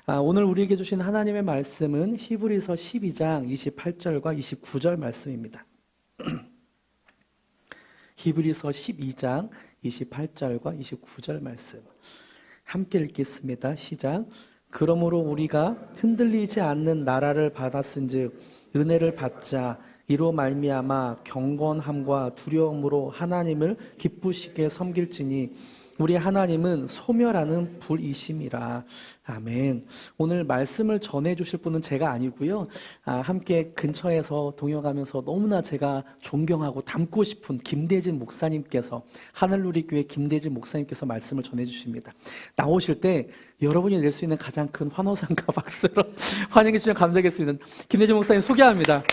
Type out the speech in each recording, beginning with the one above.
오늘 우리에게 주신 하나님의 말씀은 히브리서 12장 28절과 29절 말씀입니다. 히브리서 12장 28절과 29절 말씀 함께 읽겠습니다. 시작. 그러므로 우리가 흔들리지 않는 나라를 받았은즉 은혜를 받자. 이로 말미암아 경건함과 두려움으로 하나님을 기쁘시게 섬길지니 우리 하나님은 소멸하는 불이심이라. 아멘. 오늘 말씀을 전해주실 분은 제가 아니고요. 함께 근처에서 동역하면서 너무나 제가 존경하고 닮고 싶은 김대진 목사님께서, 하늘누리교회 김대진 목사님께서 말씀을 전해주십니다. 나오실 때 여러분이 낼 수 있는 가장 큰 환호성과 박수로 환영해 주시면 감사하겠습니다. 김대진 목사님 소개합니다.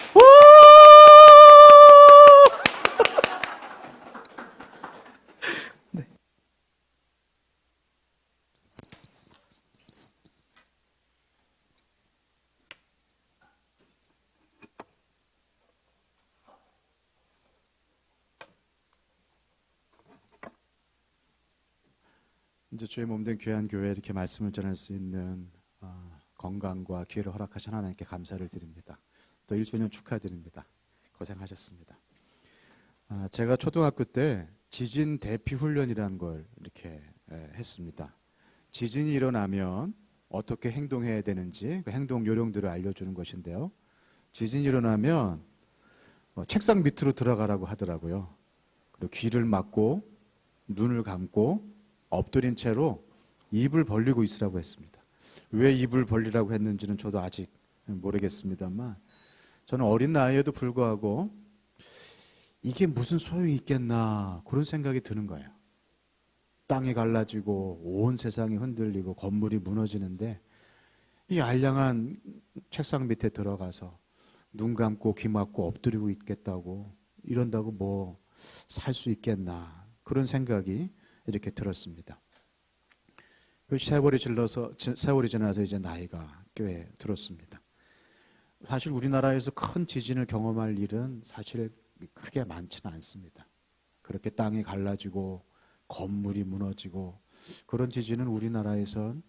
이제 주의 몸된 귀한 교회에 이렇게 말씀을 전할 수 있는 건강과 기회를 허락하신 하나님께 감사를 드립니다. 또 1주년 축하드립니다. 고생하셨습니다. 제가 초등학교 때 지진 대피 훈련이라는 걸 이렇게 했습니다. 지진이 일어나면 어떻게 행동해야 되는지 그 행동 요령들을 알려주는 것인데요. 지진이 일어나면 책상 밑으로 들어가라고 하더라고요. 그리고 귀를 막고 눈을 감고 엎드린 채로 입을 벌리고 있으라고 했습니다. 왜 입을 벌리라고 했는지는 저도 아직 모르겠습니다만 저는 어린 나이에도 불구하고 이게 무슨 소용이 있겠나 그런 생각이 드는 거예요. 땅이 갈라지고 온 세상이 흔들리고 건물이 무너지는데 이 알량한 책상 밑에 들어가서 눈 감고 귀 막고 엎드리고 있겠다고 이런다고 뭐 살 수 있겠나 그런 생각이 이렇게 들었습니다. 세월이 지나서 이제 나이가 꽤 들었습니다. 사실 우리나라에서 큰 지진을 경험할 일은 사실 크게 많지는 않습니다. 그렇게 땅이 갈라지고 건물이 무너지고 그런 지진은 우리나라에선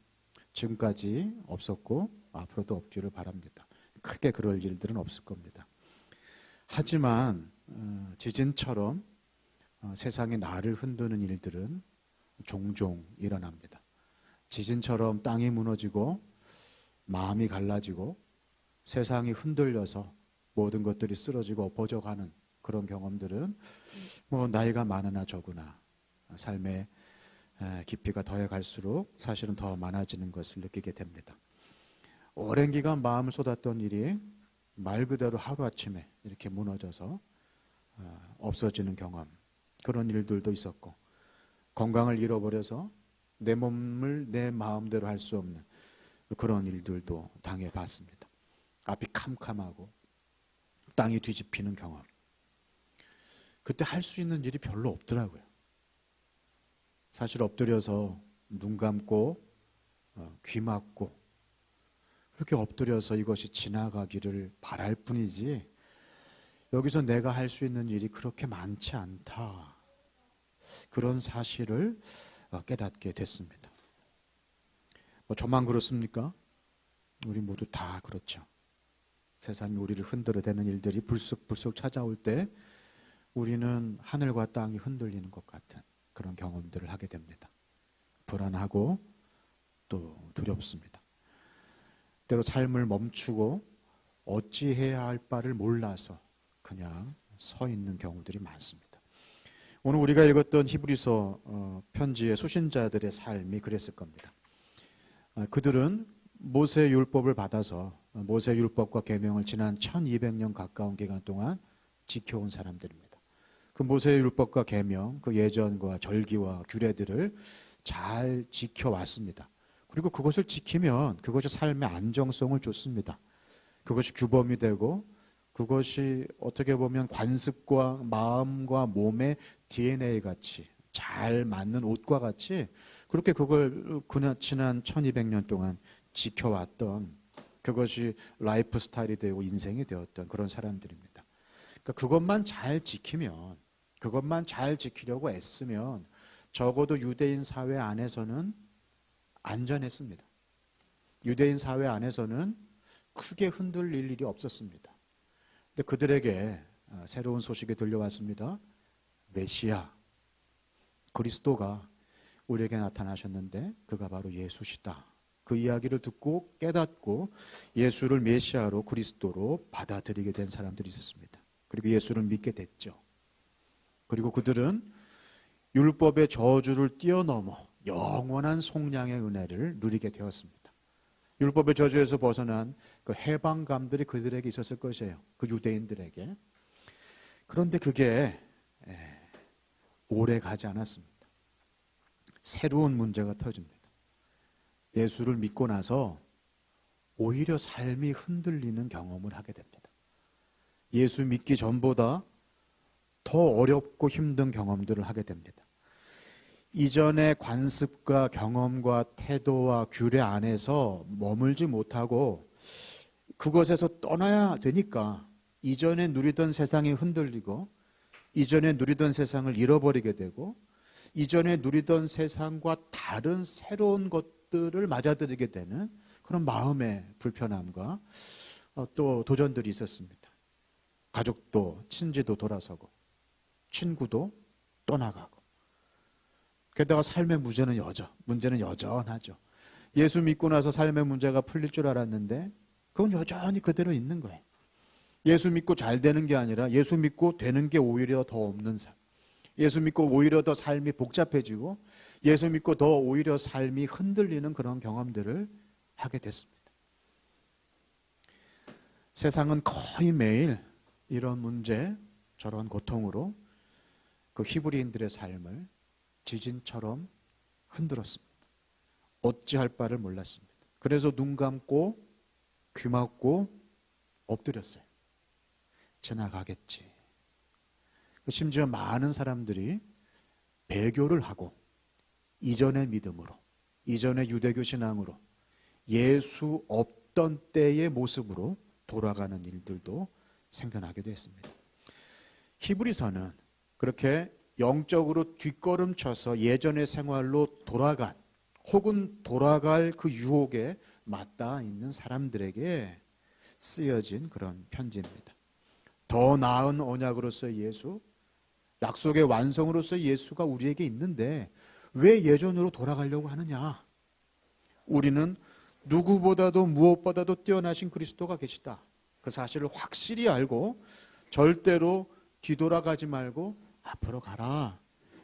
지금까지 없었고 앞으로도 없기를 바랍니다. 크게 그럴 일들은 없을 겁니다. 하지만 지진처럼 세상의 나를 흔드는 일들은 종종 일어납니다. 지진처럼 땅이 무너지고 마음이 갈라지고 세상이 흔들려서 모든 것들이 쓰러지고 엎어져가는 그런 경험들은 뭐 나이가 많으나 적으나 삶의 깊이가 더해갈수록 사실은 더 많아지는 것을 느끼게 됩니다. 오랜 기간 마음을 쏟았던 일이 말 그대로 하루아침에 이렇게 무너져서 없어지는 경험, 그런 일들도 있었고 건강을 잃어버려서 내 몸을 내 마음대로 할 수 없는 그런 일들도 당해봤습니다. 앞이 캄캄하고 땅이 뒤집히는 경험. 그때 할 수 있는 일이 별로 없더라고요. 사실 엎드려서 눈 감고 귀 막고 그렇게 엎드려서 이것이 지나가기를 바랄 뿐이지 여기서 내가 할 수 있는 일이 그렇게 많지 않다. 그런 사실을 깨닫게 됐습니다. 저만 그렇습니까? 우리 모두 다 그렇죠. 세상이 우리를 흔들어대는 일들이 불쑥불쑥 찾아올 때 우리는 하늘과 땅이 흔들리는 것 같은 그런 경험들을 하게 됩니다. 불안하고 또 두렵습니다. 때로 삶을 멈추고 어찌해야 할 바를 몰라서 그냥 서 있는 경우들이 많습니다. 오늘 우리가 읽었던 히브리서 편지의 수신자들의 삶이 그랬을 겁니다. 그들은 모세의 율법을 받아서 모세의 율법과 계명을 지난 1200년 가까운 기간 동안 지켜온 사람들입니다. 그 모세의 율법과 계명, 그 예전과 절기와 규례들을 잘 지켜왔습니다. 그리고 그것을 지키면 그것이 삶의 안정성을 줬습니다. 그것이 규범이 되고 그것이 어떻게 보면 관습과 마음과 몸의 DNA 같이 잘 맞는 옷과 같이 그렇게 그걸 지난 1200년 동안 지켜왔던 그것이 라이프 스타일이 되고 인생이 되었던 그런 사람들입니다. 그러니까 그것만 잘 지키면 그것만 잘 지키려고 애쓰면 적어도 유대인 사회 안에서는 안전했습니다. 유대인 사회 안에서는 크게 흔들릴 일이 없었습니다. 근데 그들에게 새로운 소식이 들려왔습니다. 메시아, 그리스도가 우리에게 나타나셨는데 그가 바로 예수시다. 그 이야기를 듣고 깨닫고 예수를 메시아로 그리스도로 받아들이게 된 사람들이 있었습니다. 그리고 예수를 믿게 됐죠. 그리고 그들은 율법의 저주를 뛰어넘어 영원한 속량의 은혜를 누리게 되었습니다. 율법의 저주에서 벗어난 그 해방감들이 그들에게 있었을 것이에요. 그 유대인들에게. 그런데 그게 오래 가지 않았습니다. 새로운 문제가 터집니다. 예수를 믿고 나서 오히려 삶이 흔들리는 경험을 하게 됩니다. 예수 믿기 전보다 더 어렵고 힘든 경험들을 하게 됩니다. 이전의 관습과 경험과 태도와 규례 안에서 머물지 못하고 그것에서 떠나야 되니까 이전에 누리던 세상이 흔들리고 이전에 누리던 세상을 잃어버리게 되고 이전에 누리던 세상과 다른 새로운 것들을 맞아들이게 되는 그런 마음의 불편함과 또 도전들이 있었습니다. 가족도 친지도 돌아서고 친구도 떠나가고 게다가 삶의 문제는 여전하죠. 예수 믿고 나서 삶의 문제가 풀릴 줄 알았는데 그건 여전히 그대로 있는 거예요. 예수 믿고 잘 되는 게 아니라 예수 믿고 되는 게 오히려 더 없는 삶. 예수 믿고 오히려 더 삶이 복잡해지고 예수 믿고 더 오히려 삶이 흔들리는 그런 경험들을 하게 됐습니다. 세상은 거의 매일 이런 문제, 저런 고통으로 그 히브리인들의 삶을 지진처럼 흔들었습니다. 어찌할 바를 몰랐습니다. 그래서 눈 감고 귀 막고 엎드렸어요. 지나가겠지. 심지어 많은 사람들이 배교를 하고 이전의 믿음으로, 이전의 유대교 신앙으로 예수 없던 때의 모습으로 돌아가는 일들도 생겨나기도 했습니다. 히브리서는 그렇게 영적으로 뒷걸음쳐서 예전의 생활로 돌아간 혹은 돌아갈 그 유혹에 맞닿아 있는 사람들에게 쓰여진 그런 편지입니다. 더 나은 언약으로서의 예수, 약속의 완성으로서의 예수가 우리에게 있는데 왜 예전으로 돌아가려고 하느냐? 우리는 누구보다도 무엇보다도 뛰어나신 그리스도가 계시다. 그 사실을 확실히 알고 절대로 뒤돌아가지 말고 앞으로 가라.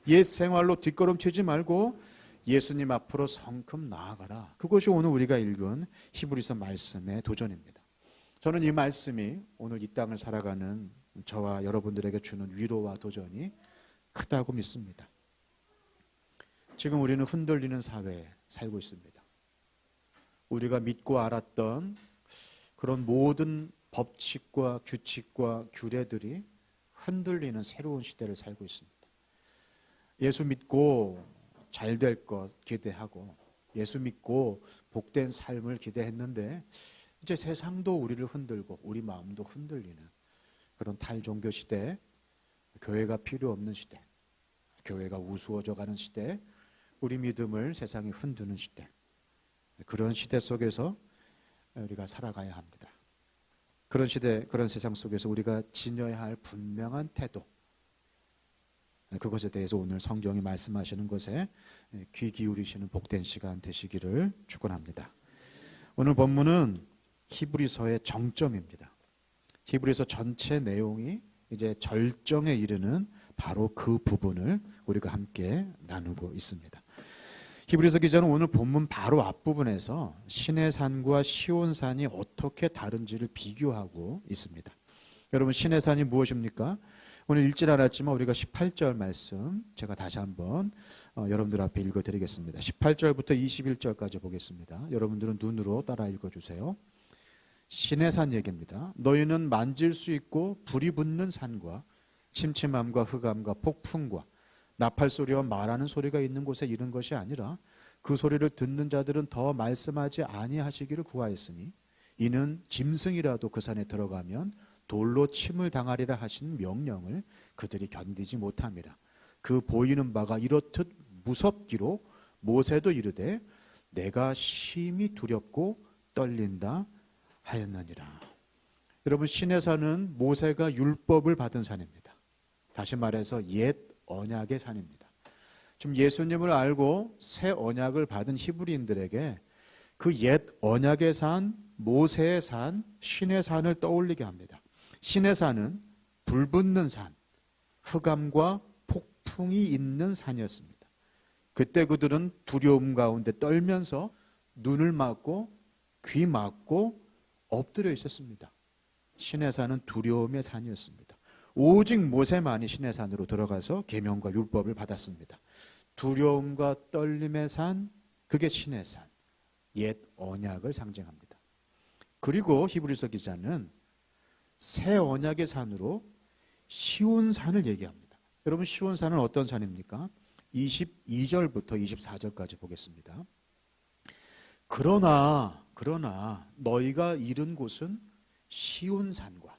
옛 생활로 뒷걸음치지 말고 예수님 앞으로 성큼 나아가라. 그것이 오늘 우리가 읽은 히브리서 말씀의 도전입니다. 저는 이 말씀이 오늘 이 땅을 살아가는 저와 여러분들에게 주는 위로와 도전이 크다고 믿습니다. 지금 우리는 흔들리는 사회에 살고 있습니다. 우리가 믿고 알았던 그런 모든 법칙과 규칙과 규례들이 흔들리는 새로운 시대를 살고 있습니다. 예수 믿고 잘 될 것 기대하고 예수 믿고 복된 삶을 기대했는데 이제 세상도 우리를 흔들고 우리 마음도 흔들리는 그런 탈종교 시대, 교회가 필요 없는 시대, 교회가 우스워져 가는 시대, 우리 믿음을 세상이 흔드는 시대, 그런 시대 속에서 우리가 살아가야 합니다. 그런 시대, 그런 세상 속에서 우리가 지녀야 할 분명한 태도, 그것에 대해서 오늘 성경이 말씀하시는 것에 귀 기울이시는 복된 시간 되시기를 축원합니다. 오늘 본문은 히브리서의 정점입니다. 히브리서 전체 내용이 이제 절정에 이르는 바로 그 부분을 우리가 함께 나누고 있습니다. 히브리서 기자는 오늘 본문 바로 앞부분에서 시내산과 시온산이 어떻게 다른지를 비교하고 있습니다. 여러분, 시내산이 무엇입니까? 오늘 읽질 않았지만 우리가 18절 말씀 제가 다시 한번 여러분들 앞에 읽어드리겠습니다. 18절부터 21절까지 보겠습니다. 여러분들은 눈으로 따라 읽어주세요. 시내산 얘기입니다. 너희는 만질 수 있고 불이 붙는 산과 침침함과 흑암과 폭풍과 나팔 소리와 말하는 소리가 있는 곳에 이른 것이 아니라 그 소리를 듣는 자들은 더 말씀하지 아니하시기를 구하였으니 이는 짐승이라도 그 산에 들어가면 돌로 침을 당하리라 하신 명령을 그들이 견디지 못함이라. 그 보이는 바가 이렇듯 무섭기로 모세도 이르되 내가 심히 두렵고 떨린다 하였느니라. 여러분, 시내산은 모세가 율법을 받은 산입니다. 다시 말해서 옛 언약의 산입니다. 지금 예수님을 알고 새 언약을 받은 히브리인들에게 그 옛 언약의 산, 모세의 산, 신의 산을 떠올리게 합니다. 신의 산은 불붙는 산, 흑암과 폭풍이 있는 산이었습니다. 그때 그들은 두려움 가운데 떨면서 눈을 막고 귀 막고 엎드려 있었습니다. 신의 산은 두려움의 산이었습니다. 오직 모세만이 신의 산으로 들어가서 계명과 율법을 받았습니다. 두려움과 떨림의 산, 그게 신의 산, 옛 언약을 상징합니다. 그리고 히브리서 기자는 새 언약의 산으로 시온산을 얘기합니다. 여러분, 시온산은 어떤 산입니까? 22절부터 24절까지 보겠습니다. 그러나 너희가 이른 곳은 시온산과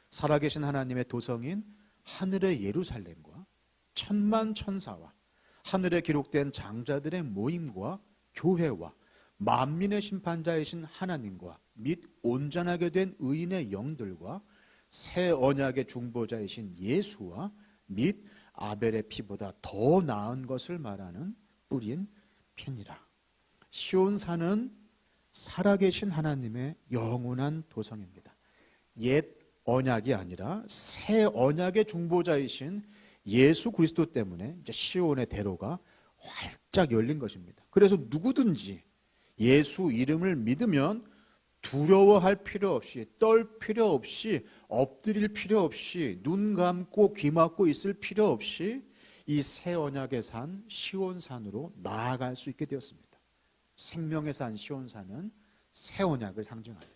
살아계신 하나님의 도성인 하늘의 예루살렘과 천만 천사와 하늘에 기록된 장자들의 모임과 교회와 만민의 심판자이신 하나님과 및 온전하게 된 의인의 영들과 새 언약의 중보자이신 예수와 및 아벨의 피보다 더 나은 것을 말하는 뿌린 피니라. 시온산은 살아계신 하나님의 영원한 도성입니다. 옛 언약이 아니라 새 언약의 중보자이신 예수 그리스도 때문에 이제 시온의 대로가 활짝 열린 것입니다. 그래서 누구든지 예수 이름을 믿으면 두려워할 필요 없이, 떨 필요 없이, 엎드릴 필요 없이, 눈 감고 귀 막고 있을 필요 없이 이 새 언약의 산 시온산으로 나아갈 수 있게 되었습니다. 생명의 산 시온산은 새 언약을 상징합니다.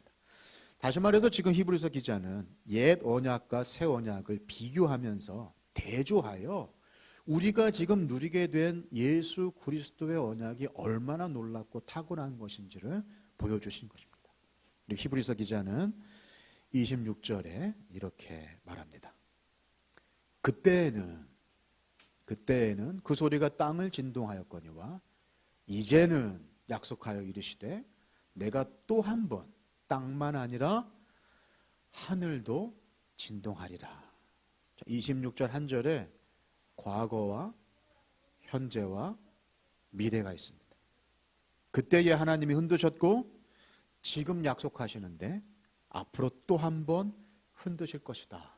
다시 말해서 지금 히브리서 기자는 옛 언약과 새 언약을 비교하면서 대조하여 우리가 지금 누리게 된 예수 그리스도의 언약이 얼마나 놀랍고 탁월한 것인지를 보여주신 것입니다. 우리 히브리서 기자는 26절에 이렇게 말합니다. 그때에는 그 소리가 땅을 진동하였거니와 이제는 약속하여 이르시되 내가 또 한 번 땅만 아니라 하늘도 진동하리라. 26절 한 절에 과거와 현재와 미래가 있습니다. 그때에 하나님이 흔드셨고 지금 약속하시는데 앞으로 또 한 번 흔드실 것이다.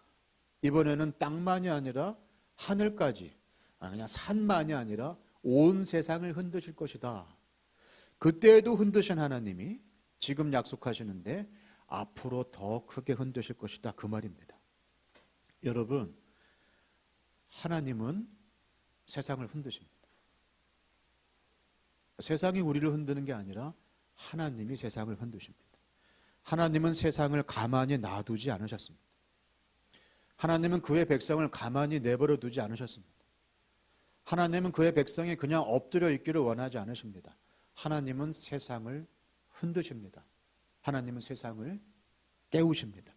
이번에는 땅만이 아니라 하늘까지, 그냥 산만이 아니라 온 세상을 흔드실 것이다. 그때에도 흔드신 하나님이 지금 약속하시는데 앞으로 더 크게 흔드실 것이다. 그 말입니다. 여러분, 하나님은 세상을 흔드십니다. 세상이 우리를 흔드는 게 아니라 하나님이 세상을 흔드십니다. 하나님은 세상을 가만히 놔두지 않으셨습니다. 하나님은 그의 백성을 가만히 내버려 두지 않으셨습니다. 하나님은 그의 백성이 그냥 엎드려 있기를 원하지 않으십니다. 하나님은 세상을 흔드십니다. 하나님은 세상을 깨우십니다.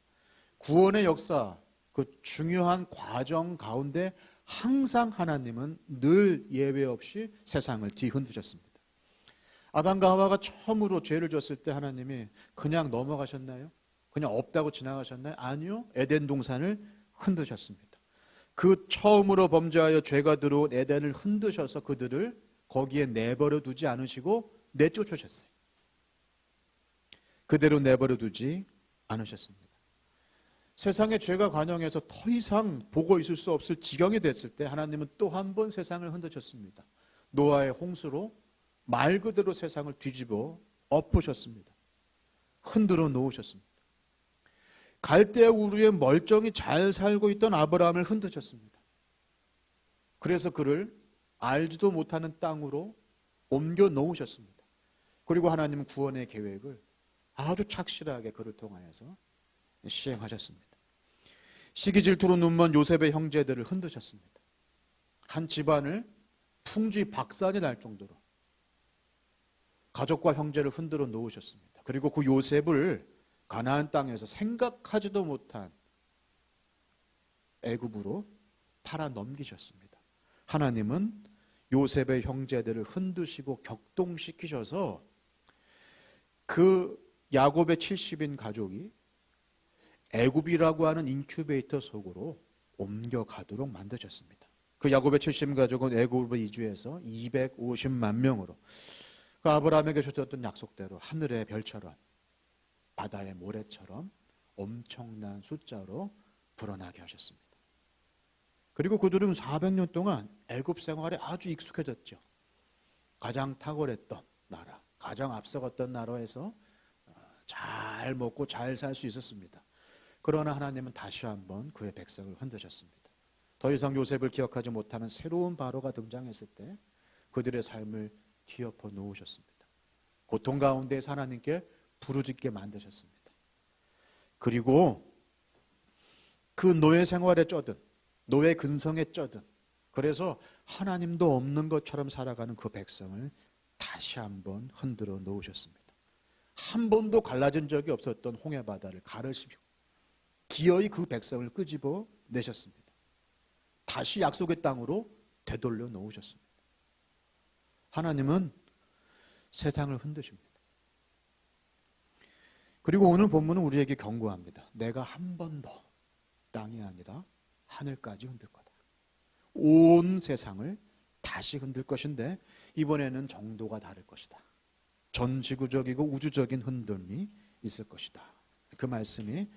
구원의 역사, 그 중요한 과정 가운데 항상 하나님은 늘 예외 없이 세상을 뒤흔드셨습니다. 아담과 하와가 처음으로 죄를 졌을 때 하나님이 그냥 넘어가셨나요? 그냥 없다고 지나가셨나요? 아니요. 에덴 동산을 흔드셨습니다. 그 처음으로 범죄하여 죄가 들어온 에덴을 흔드셔서 그들을 거기에 내버려 두지 않으시고 내쫓으셨어요. 그대로 내버려 두지 않으셨습니다. 세상에 죄가 관영해서 더 이상 보고 있을 수 없을 지경이 됐을 때 하나님은 또 한 번 세상을 흔드셨습니다. 노아의 홍수로 말 그대로 세상을 뒤집어 엎으셨습니다. 흔들어 놓으셨습니다. 갈대아 우르에 멀쩡히 잘 살고 있던 아브라함을 흔드셨습니다. 그래서 그를 알지도 못하는 땅으로 옮겨 놓으셨습니다. 그리고 하나님은 구원의 계획을 아주 착실하게 그를 통하여서 시행하셨습니다. 시기 질투로 눈먼 요셉의 형제들을 흔드셨습니다. 한 집안을 풍지박산이 날 정도로 가족과 형제를 흔들어 놓으셨습니다. 그리고 그 요셉을 가나안 땅에서 생각하지도 못한 애굽으로 팔아 넘기셨습니다. 하나님은 요셉의 형제들을 흔드시고 격동시키셔서 그 야곱의 70인 가족이 애굽이라고 하는 인큐베이터 속으로 옮겨가도록 만드셨습니다. 그 야곱의 70인 가족은 애굽으로 이주해서 250만 명으로 그 아브라함에게 주셨던 약속대로 하늘의 별처럼 바다의 모래처럼 엄청난 숫자로 불어나게 하셨습니다. 그리고 그들은 400년 동안 애굽 생활에 아주 익숙해졌죠. 가장 탁월했던 나라, 가장 앞서갔던 나라에서 잘 먹고 잘 살 수 있었습니다. 그러나 하나님은 다시 한번 그의 백성을 흔드셨습니다. 더 이상 요셉을 기억하지 못하는 새로운 바로가 등장했을 때 그들의 삶을 뒤엎어 놓으셨습니다. 고통 가운데에서 하나님께 부르짖게 만드셨습니다. 그리고 그 노예 생활에 쩌든 노예 근성에 쩌든 그래서 하나님도 없는 것처럼 살아가는 그 백성을 다시 한번 흔들어 놓으셨습니다. 한 번도 갈라진 적이 없었던 홍해바다를 가르시며 기어이 그 백성을 끄집어 내셨습니다. 다시 약속의 땅으로 되돌려 놓으셨습니다. 하나님은 세상을 흔드십니다. 그리고 오늘 본문은 우리에게 경고합니다. 내가 한 번 더 땅이 아니라 하늘까지 흔들 거다. 온 세상을 다시 흔들 것인데 이번에는 정도가 다를 것이다. 전지구적이고 우주적인 흔들림이 있을 것이다. 그 말씀이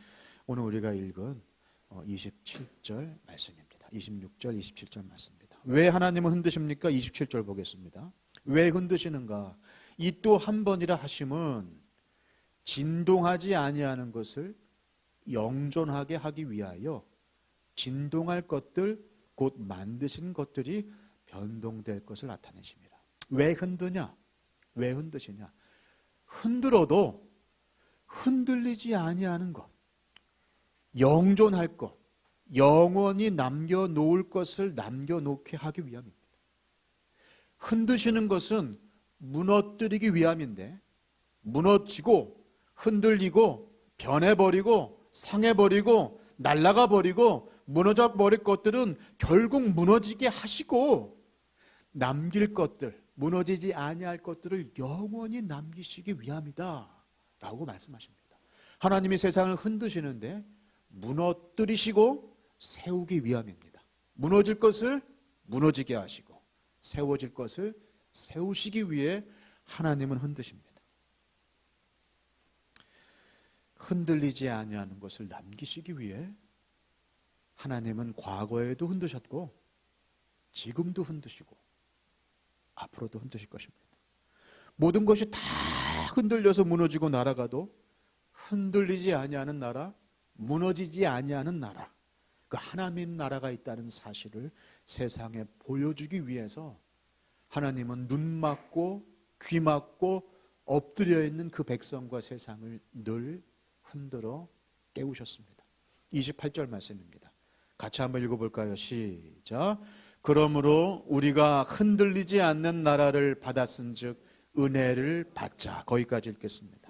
오늘 우리가 읽은 27절 말씀입니다. 26절, 27절 말씀입니다. 왜 하나님은 흔드십니까? 27절 보겠습니다. 왜 흔드시는가? 이 또 한 번이라 하심은 진동하지 아니하는 것을 영존하게 하기 위하여 진동할 것들 곧 만드신 것들이 변동될 것을 나타내심이라. 왜 흔드냐? 왜 흔드시냐? 흔들어도 흔들리지 아니하는 것, 영존할 것, 영원히 남겨놓을 것을 남겨놓게 하기 위함입니다. 흔드시는 것은 무너뜨리기 위함인데 무너지고 흔들리고 변해버리고 상해버리고 날아가버리고 무너져버릴 것들은 결국 무너지게 하시고 남길 것들, 무너지지 아니할 것들을 영원히 남기시기 위함이다 라고 말씀하십니다. 하나님이 세상을 흔드시는데 무너뜨리시고 세우기 위함입니다. 무너질 것을 무너지게 하시고 세워질 것을 세우시기 위해 하나님은 흔드십니다. 흔들리지 아니하는 것을 남기시기 위해 하나님은 과거에도 흔드셨고 지금도 흔드시고 앞으로도 흔드실 것입니다. 모든 것이 다 흔들려서 무너지고 날아가도 흔들리지 아니하는 나라, 무너지지 아니하는 나라, 그 하나님 나라가 있다는 사실을 세상에 보여주기 위해서 하나님은 눈 막고 귀 막고 엎드려 있는 그 백성과 세상을 늘 흔들어 깨우셨습니다. 28절 말씀입니다. 같이 한번 읽어볼까요? 시작. 그러므로 우리가 흔들리지 않는 나라를 받았은즉 은혜를 받자. 거기까지 읽겠습니다.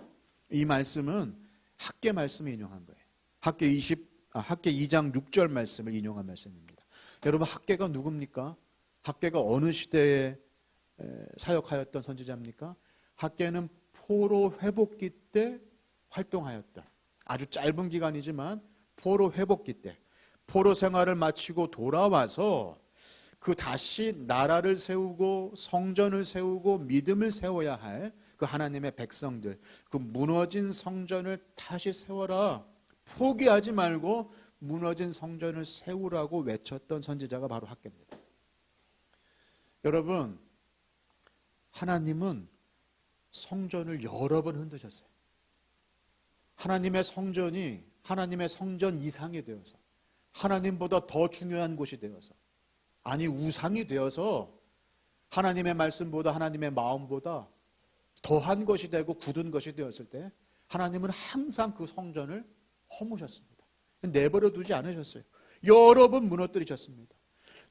이 말씀은 학개 말씀을 인용한 거예요. 학개 2장 6절 말씀을 인용한 말씀입니다. 여러분, 학개가 누굽니까? 학개가 어느 시대에 사역하였던 선지자입니까? 학개는 포로 회복기 때 활동하였던 아주 짧은 기간이지만 포로 회복기 때 포로 생활을 마치고 돌아와서 그 다시 나라를 세우고 성전을 세우고 믿음을 세워야 할 그 하나님의 백성들, 그 무너진 성전을 다시 세워라, 포기하지 말고 무너진 성전을 세우라고 외쳤던 선지자가 바로 학개입니다. 여러분, 하나님은 성전을 여러 번 흔드셨어요. 하나님의 성전이 하나님의 성전 이상이 되어서 하나님보다 더 중요한 곳이 되어서, 아니 우상이 되어서 하나님의 말씀보다 하나님의 마음보다 더한 것이 되고 굳은 것이 되었을 때 하나님은 항상 그 성전을 허무셨습니다. 내버려 두지 않으셨어요. 여러 번 무너뜨리셨습니다.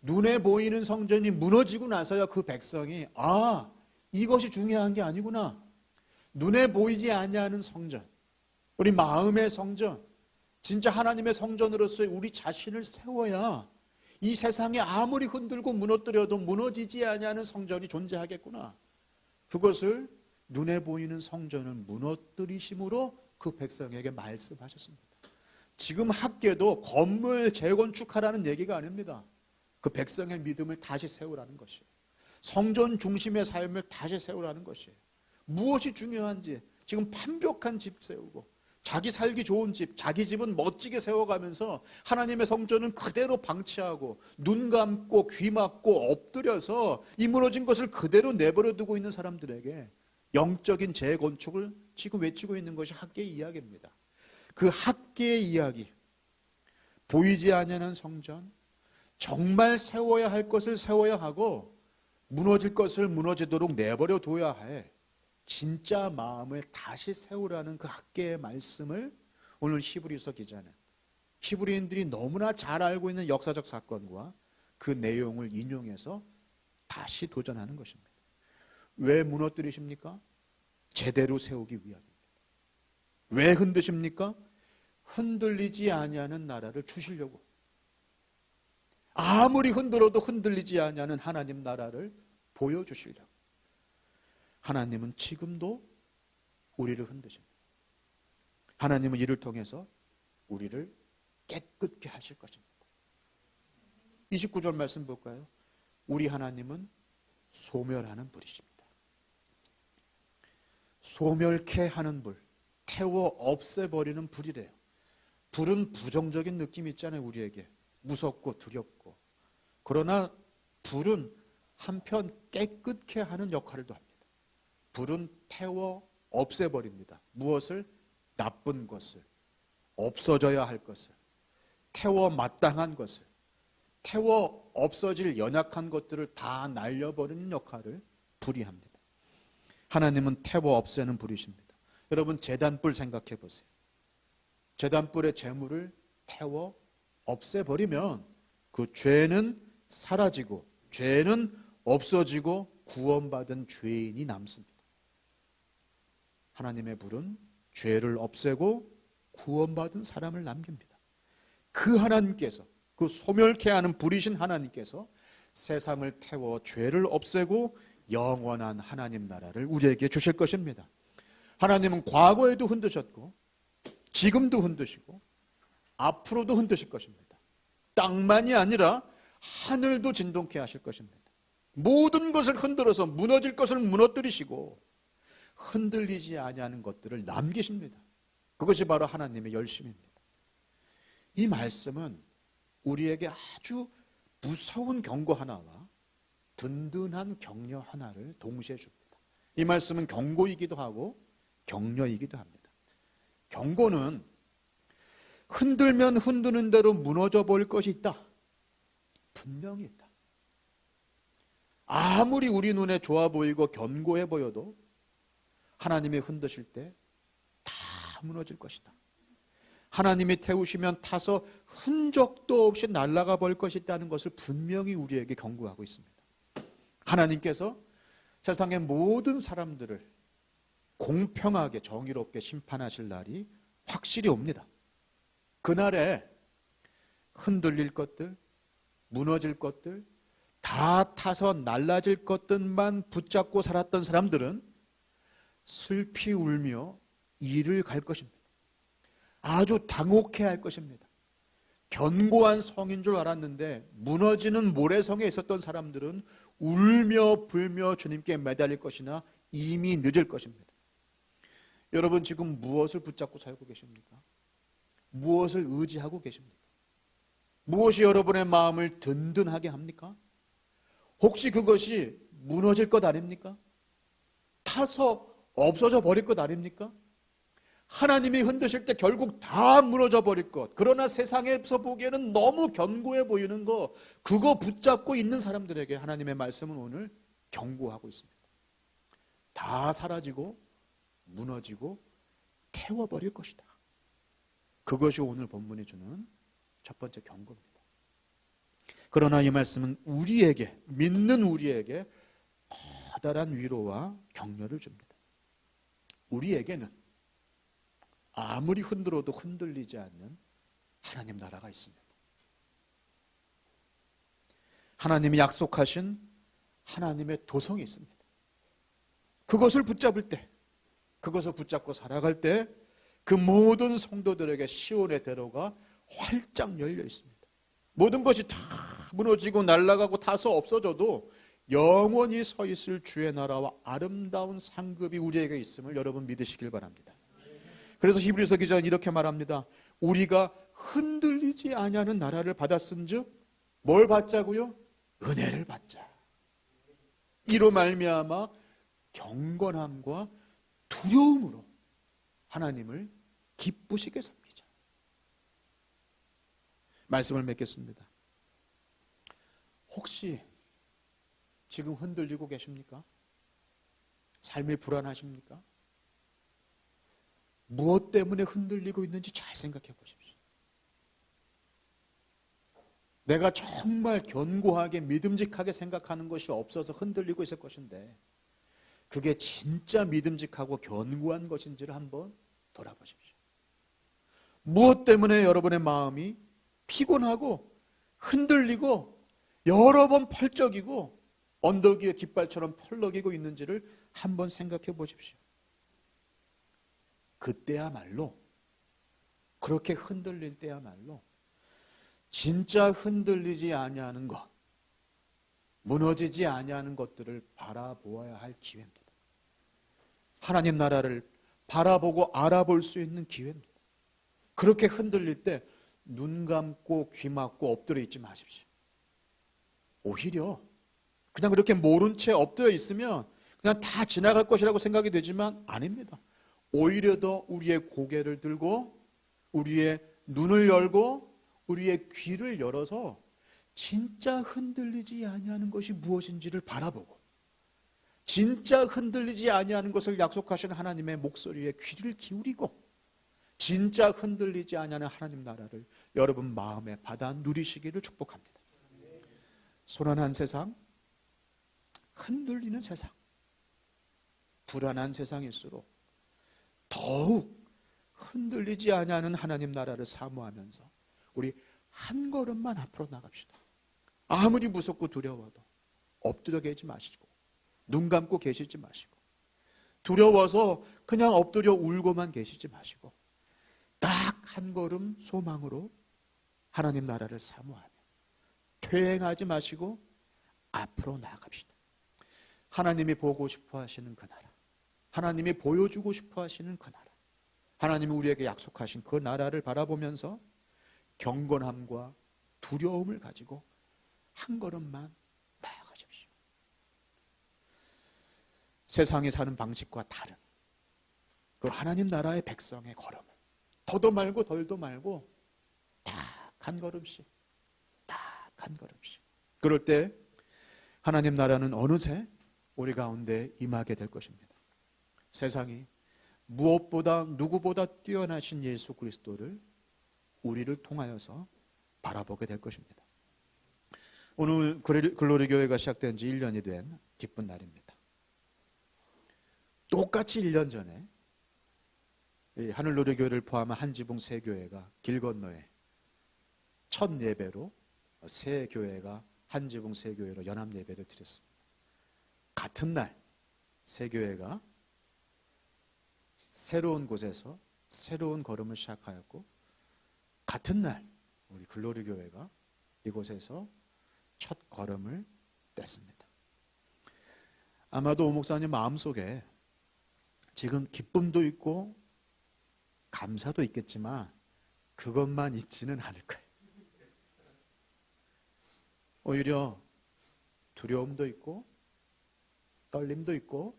눈에 보이는 성전이 무너지고 나서야 그 백성이 이것이 중요한 게 아니구나. 눈에 보이지 아니하는 성전, 우리 마음의 성전, 진짜 하나님의 성전으로서의 우리 자신을 세워야 이 세상에 아무리 흔들고 무너뜨려도 무너지지 아니하는 성전이 존재하겠구나. 그것을 눈에 보이는 성전을 무너뜨리심으로 그 백성에게 말씀하셨습니다. 지금 학계도 건물 재건축하라는 얘기가 아닙니다. 그 백성의 믿음을 다시 세우라는 것이에요. 성전 중심의 삶을 다시 세우라는 것이에요. 무엇이 중요한지 지금 완벽한 집 세우고 자기 살기 좋은 집, 자기 집은 멋지게 세워가면서 하나님의 성전은 그대로 방치하고 눈 감고 귀 막고 엎드려서 이 무너진 것을 그대로 내버려 두고 있는 사람들에게 영적인 재건축을 지금 외치고 있는 것이 학계의 이야기입니다. 그 학계의 이야기, 보이지 않는 성전, 정말 세워야 할 것을 세워야 하고 무너질 것을 무너지도록 내버려 둬야 할 진짜 마음을 다시 세우라는 그 학계의 말씀을 오늘 히브리서 기자는 히브리인들이 너무나 잘 알고 있는 역사적 사건과 그 내용을 인용해서 다시 도전하는 것입니다. 왜 무너뜨리십니까? 제대로 세우기 위함입니다. 왜 흔드십니까? 흔들리지 아니하는 나라를 주시려고. 아무리 흔들어도 흔들리지 아니하는 하나님 나라를 보여주시려고. 하나님은 지금도 우리를 흔드십니다. 하나님은 이를 통해서 우리를 깨끗게 하실 것입니다. 29절 말씀 볼까요? 우리 하나님은 소멸하는 불이십니다. 소멸케 하는 불, 태워 없애버리는 불이래요. 불은 부정적인 느낌이 있잖아요. 우리에게 무섭고 두렵고. 그러나 불은 한편 깨끗게 하는 역할을 합니다. 불은 태워 없애버립니다. 무엇을? 나쁜 것을, 없어져야 할 것을, 태워 마땅한 것을, 태워 없어질 연약한 것들을 다 날려버리는 역할을 불이 합니다. 하나님은 태워 없애는 불이십니다. 여러분 제단불 생각해 보세요. 제단불의 재물을 태워 없애버리면 그 죄는 사라지고 죄는 없어지고 구원받은 죄인이 남습니다. 하나님의 불은 죄를 없애고 구원받은 사람을 남깁니다. 그 하나님께서, 그 소멸케 하는 불이신 하나님께서 세상을 태워 죄를 없애고 영원한 하나님 나라를 우리에게 주실 것입니다. 하나님은 과거에도 흔드셨고 지금도 흔드시고 앞으로도 흔드실 것입니다. 땅만이 아니라 하늘도 진동케 하실 것입니다. 모든 것을 흔들어서 무너질 것을 무너뜨리시고 흔들리지 아니하는 것들을 남기십니다. 그것이 바로 하나님의 열심입니다. 이 말씀은 우리에게 아주 무서운 경고 하나와 든든한 격려 하나를 동시에 줍니다. 이 말씀은 경고이기도 하고 격려이기도 합니다. 경고는 흔들면 흔드는 대로 무너져 버릴 것이 있다. 분명히 있다. 아무리 우리 눈에 좋아 보이고 견고해 보여도 하나님이 흔드실 때 다 무너질 것이다. 하나님이 태우시면 타서 흔적도 없이 날아가 버릴 것이 있다는 것을 분명히 우리에게 경고하고 있습니다. 하나님께서 세상의 모든 사람들을 공평하게 정의롭게 심판하실 날이 확실히 옵니다. 그날에 흔들릴 것들, 무너질 것들, 다 타서 날라질 것들만 붙잡고 살았던 사람들은 슬피 울며 이를 갈 것입니다. 아주 당혹해할 것입니다. 견고한 성인 줄 알았는데 무너지는 모래성에 있었던 사람들은 울며 불며 주님께 매달릴 것이나 이미 늦을 것입니다. 여러분 지금 무엇을 붙잡고 살고 계십니까? 무엇을 의지하고 계십니까? 무엇이 여러분의 마음을 든든하게 합니까? 혹시 그것이 무너질 것 아닙니까? 타서 없어져 버릴 것 아닙니까? 하나님이 흔드실 때 결국 다 무너져 버릴 것. 그러나 세상에서 보기에는 너무 견고해 보이는 거, 그거 붙잡고 있는 사람들에게 하나님의 말씀은 오늘 경고하고 있습니다. 다 사라지고 무너지고 태워버릴 것이다. 그것이 오늘 본문이 주는 첫 번째 경고입니다. 그러나 이 말씀은 우리에게, 믿는 우리에게 커다란 위로와 격려를 줍니다. 우리에게는 아무리 흔들어도 흔들리지 않는 하나님 나라가 있습니다. 하나님이 약속하신 하나님의 도성이 있습니다. 그것을 붙잡을 때, 그것을 붙잡고 살아갈 때 그 모든 성도들에게 시온의 대로가 활짝 열려 있습니다. 모든 것이 다 무너지고 날아가고 타서 없어져도 영원히 서 있을 주의 나라와 아름다운 상급이 우리에게 있음을 여러분 믿으시길 바랍니다. 그래서 히브리서 기자는 이렇게 말합니다. 우리가 흔들리지 아니하는 나라를 받았은즉 뭘 받자고요? 은혜를 받자. 이로 말미암아 경건함과 두려움으로 하나님을 기쁘시게 섬기자. 말씀을 맺겠습니다. 혹시 지금 흔들리고 계십니까? 삶이 불안하십니까? 무엇 때문에 흔들리고 있는지 잘 생각해 보십시오. 내가 정말 견고하게 믿음직하게 생각하는 것이 없어서 흔들리고 있을 것인데 그게 진짜 믿음직하고 견고한 것인지를 한번 돌아보십시오. 무엇 때문에 여러분의 마음이 피곤하고 흔들리고 여러 번 펄쩍이고 언덕 위에 깃발처럼 펄럭이고 있는지를 한번 생각해 보십시오. 그때야말로, 그렇게 흔들릴 때야말로 진짜 흔들리지 아니하는 것, 무너지지 아니하는 것들을 바라보아야 할 기회입니다. 하나님 나라를 바라보고 알아볼 수 있는 기회입니다. 그렇게 흔들릴 때 눈 감고 귀 막고 엎드려 있지 마십시오. 오히려 그냥 그렇게 모른 채 엎드려 있으면 그냥 다 지나갈 것이라고 생각이 되지만 아닙니다. 오히려 더 우리의 고개를 들고 우리의 눈을 열고 우리의 귀를 열어서 진짜 흔들리지 아니하는 것이 무엇인지를 바라보고 진짜 흔들리지 아니하는 것을 약속하신 하나님의 목소리에 귀를 기울이고 진짜 흔들리지 아니하는 하나님 나라를 여러분 마음에 받아 누리시기를 축복합니다. 소란한 세상, 흔들리는 세상, 불안한 세상일수록 더욱 흔들리지 아니하는 하나님 나라를 사모하면서 우리 한 걸음만 앞으로 나갑시다. 아무리 무섭고 두려워도 엎드려 계지 마시고 눈 감고 계시지 마시고 두려워서 그냥 엎드려 울고만 계시지 마시고 딱 한 걸음 소망으로 하나님 나라를 사모하며 퇴행하지 마시고 앞으로 나아갑시다. 하나님이 보고 싶어 하시는 그 나라, 하나님이 보여주고 싶어 하시는 그 나라, 하나님이 우리에게 약속하신 그 나라를 바라보면서 경건함과 두려움을 가지고 한 걸음만 나아가십시오. 세상에 사는 방식과 다른 그 하나님 나라의 백성의 걸음을 더도 말고 덜도 말고 딱 한 걸음씩, 딱 한 걸음씩. 그럴 때 하나님 나라는 어느새 우리 가운데 임하게 될 것입니다. 세상이 무엇보다 누구보다 뛰어나신 예수 그리스도를 우리를 통하여서 바라보게 될 것입니다. 오늘 글로리 교회가 시작된 지 1년이 된 기쁜 날입니다. 똑같이 1년 전에 하늘놀이 교회를 포함한 한지붕 세 교회가 길 건너에 첫 예배로 세 교회가 한지붕 세 교회로 연합 예배를 드렸습니다. 같은 날 세 교회가 새로운 곳에서 새로운 걸음을 시작하였고 같은 날 우리 글로리 교회가 이곳에서 첫 걸음을 뗐습니다. 아마도 오 목사님 마음속에 지금 기쁨도 있고 감사도 있겠지만 그것만 있지는 않을 거예요. 오히려 두려움도 있고 떨림도 있고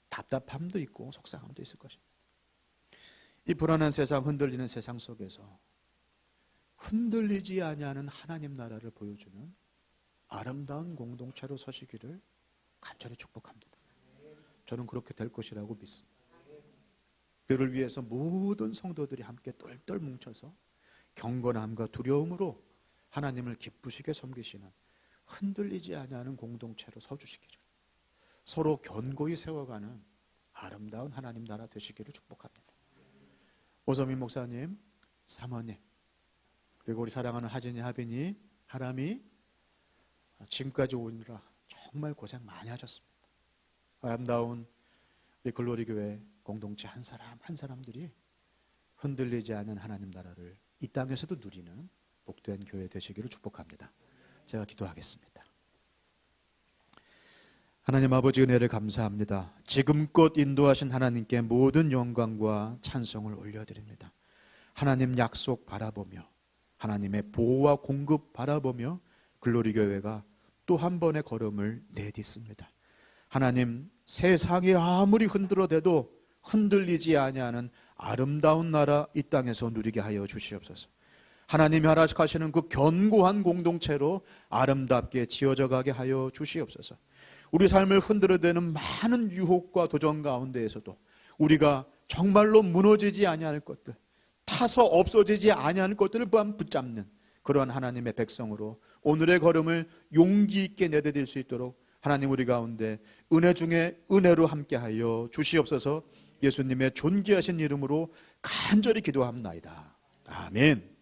답답함도 있고 속상함도 있을 것입니다. 이 불안한 세상, 흔들리는 세상 속에서 흔들리지 아니하는 하나님 나라를 보여주는 아름다운 공동체로 서시기를 간절히 축복합니다. 저는 그렇게 될 것이라고 믿습니다. 그를 위해서 모든 성도들이 함께 똘똘 뭉쳐서 경건함과 두려움으로 하나님을 기쁘시게 섬기시는 흔들리지 아니하는 공동체로 서주시기를 서로 견고히 세워가는 아름다운 하나님 나라 되시기를 축복합니다. 오서민 목사님, 사모님, 그리고 우리 사랑하는 하진이, 하빈이, 하람이 지금까지 오느라 정말 고생 많이 하셨습니다. 아름다운 우리 글로리 교회 공동체 한 사람 한 사람들이 흔들리지 않는 하나님 나라를 이 땅에서도 누리는 복된 교회 되시기를 축복합니다. 제가 기도하겠습니다. 하나님 아버지 은혜를 감사합니다. 지금껏 인도하신 하나님께 모든 영광과 찬송을 올려드립니다. 하나님 약속 바라보며 하나님의 보호와 공급 바라보며 글로리 교회가 또 한 번의 걸음을 내딛습니다. 하나님, 세상이 아무리 흔들어대도 흔들리지 아니하는 아름다운 나라 이 땅에서 누리게 하여 주시옵소서. 하나님이 허락하시는 그 견고한 공동체로 아름답게 지어져 가게 하여 주시옵소서. 우리 삶을 흔들어대는 많은 유혹과 도전 가운데에서도 우리가 정말로 무너지지 아니할 것들, 타서 없어지지 아니할 것들을 붙잡는 그러한 하나님의 백성으로 오늘의 걸음을 용기 있게 내디딜 수 있도록 하나님 우리 가운데 은혜 중에 은혜로 함께하여 주시옵소서. 예수님의 존귀하신 이름으로 간절히 기도합나이다. 아멘.